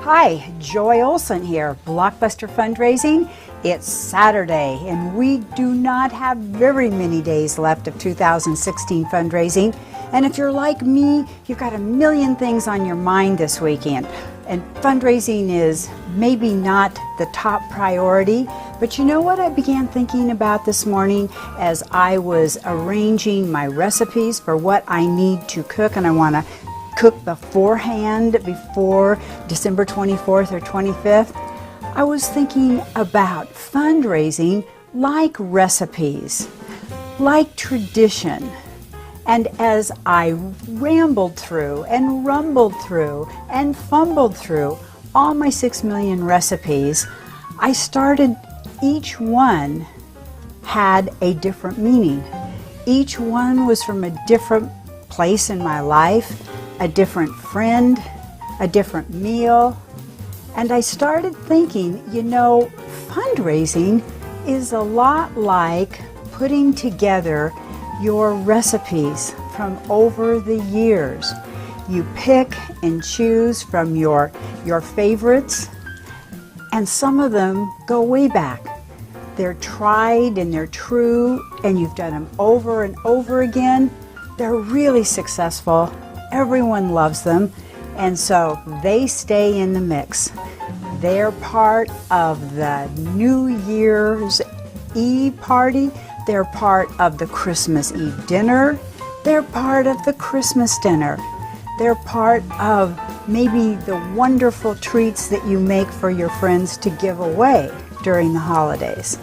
Hi, Joy Olson here, Blockbuster Fundraising. It's Saturday and we do not have very many days left of 2016 fundraising. And if you're like me, you've got a million things on your mind this weekend. And fundraising is maybe not the top priority, but you know what I began thinking about this morning as I was arranging my recipes for what I need to cook, and I want to cook beforehand, before December 24th or 25th. I was thinking about fundraising like recipes, like tradition. And as I rambled through and rumbled through and fumbled through all my 6 million recipes, I started, each one had a different meaning. Each one was from a different place in my life, a different friend, a different meal. And I started thinking, you know, fundraising is a lot like putting together your recipes from over the years. You pick and choose from your favorites, and some of them go way back. They're tried and they're true, and you've done them over and over again. They're really successful. Everyone loves them, and so they stay in the mix. They're part of the New Year's Eve party. They're part of the Christmas Eve dinner. They're part of the Christmas dinner. They're part of maybe the wonderful treats that you make for your friends to give away during the holidays.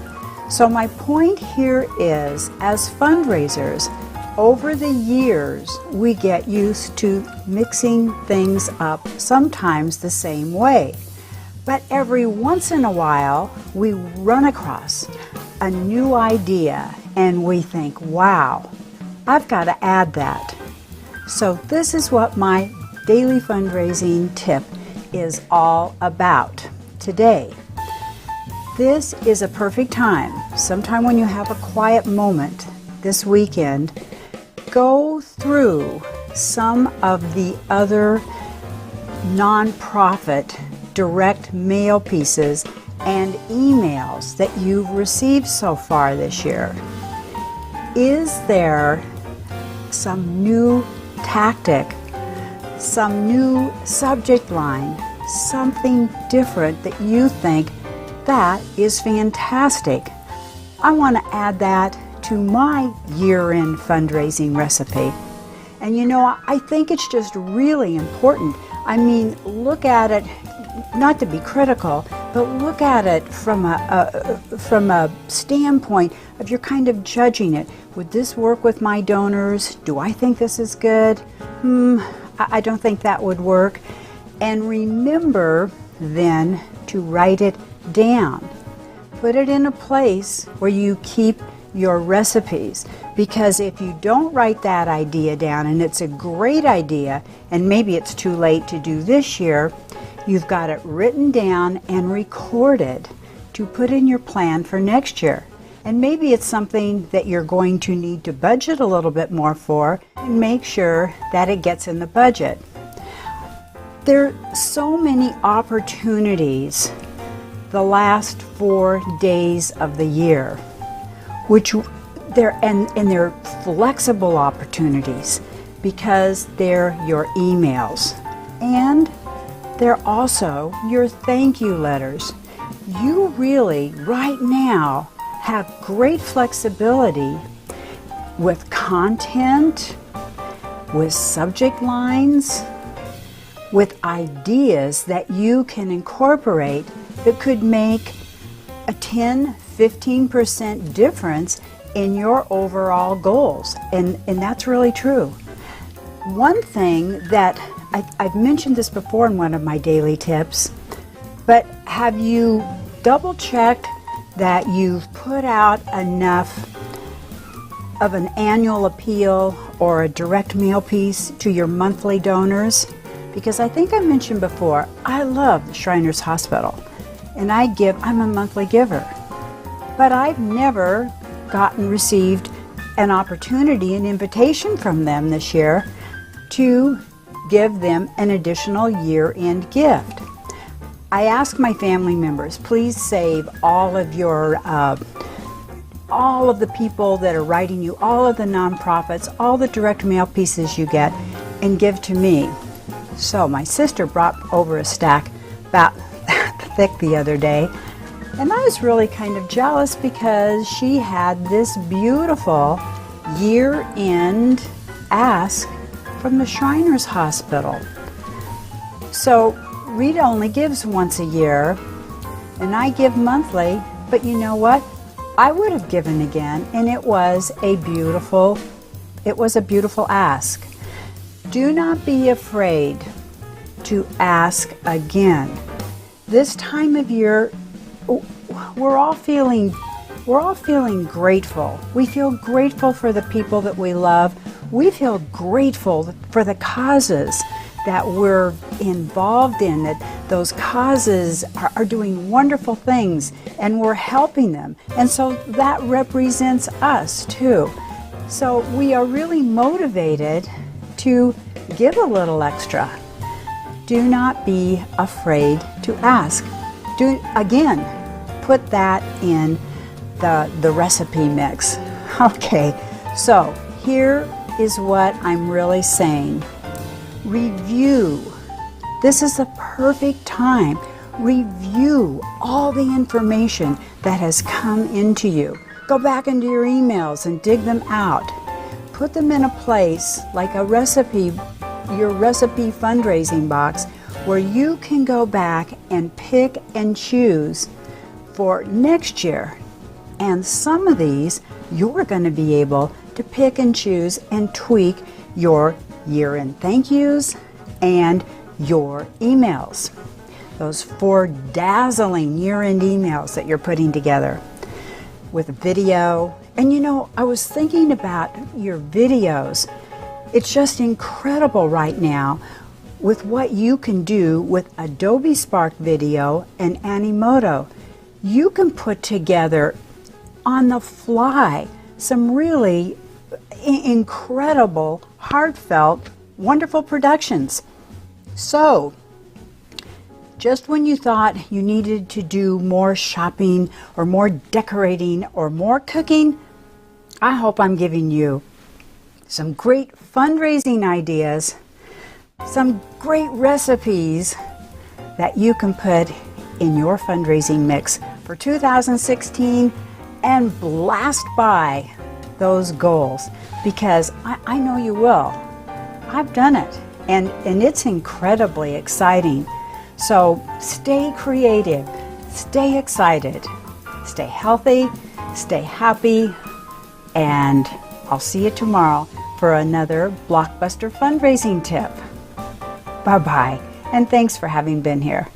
So my point here is, as fundraisers, over the years, we get used to mixing things up, sometimes the same way. But every once in a while, we run across a new idea and we think, wow, I've got to add that. So this is what my daily fundraising tip is all about today. This is a perfect time, sometime when you have a quiet moment this weekend, go through some of the other nonprofit direct mail pieces and emails that you've received so far this year. Is there some new tactic, some new subject line, something different that you think that is fantastic? I want to add that to my year-end fundraising recipe. And you know, I think it's just really important. I mean, look at it, not to be critical, but look at it from a standpoint of you're kind of judging it. Would this work with my donors? Do I think this is good? I don't think that would work. And remember then to write it down. Put it in a place where you keep your recipes, because if you don't write that idea down, and it's a great idea and maybe it's too late to do this year, you've got it written down and recorded to put in your plan for next year. And maybe it's something that you're going to need to budget a little bit more for, and make sure that it gets in the budget. There are so many opportunities the last 4 days of the year, which they're flexible opportunities because they're your emails and they're also your thank you letters. You really right now have great flexibility with content, with subject lines, with ideas that you can incorporate that could make a 10-15% difference in your overall goals, and that's really true. One thing that I've mentioned this before in one of my daily tips, but have you double-checked that you've put out enough of an annual appeal or a direct mail piece to your monthly donors? Because I think I mentioned before, I love the Shriners Hospital, and I'm a monthly giver. But I've never received an opportunity, an invitation from them this year to give them an additional year-end gift. I ask my family members, please save all of your, all of the people that are writing you, all of the nonprofits, all the direct mail pieces you get, and give to me. So my sister brought over a stack about that thick the other day, and I was really kind of jealous because she had this beautiful year-end ask from the Shriners Hospital. So Rita only gives once a year, and I give monthly, but you know what? I would have given again, and it was a beautiful ask. Do not be afraid to ask again. This time of year, we're all feeling grateful. We feel grateful for the people that we love. We feel grateful for the causes that we're involved in, that those causes are doing wonderful things and we're helping them. And so that represents us too. So we are really motivated to give a little extra. Do not be afraid to ask. Again, put that in the recipe mix. Okay, so here is what I'm really saying. Review. This is the perfect time. Review all the information that has come into you. Go back into your emails and dig them out. Put them in a place like a recipe, your recipe fundraising box, where you can go back and pick and choose for next year. And some of these you're going to be able to pick and choose and tweak your year-end thank yous and your emails. Those 4 dazzling year-end emails that you're putting together with a video. And you know, I was thinking about your videos. It's just incredible right now with what you can do with Adobe Spark Video and Animoto. You can put together on the fly some really incredible, heartfelt, wonderful productions. So, just when you thought you needed to do more shopping or more decorating or more cooking, I hope I'm giving you some great fundraising ideas, some great recipes that you can put in your fundraising mix for 2016 and blast by those goals, because I know you will. I've done it, and it's incredibly exciting. So stay creative, stay excited, stay healthy, stay happy, and I'll see you tomorrow for another Blockbuster fundraising tip. Bye-bye, and thanks for having been here.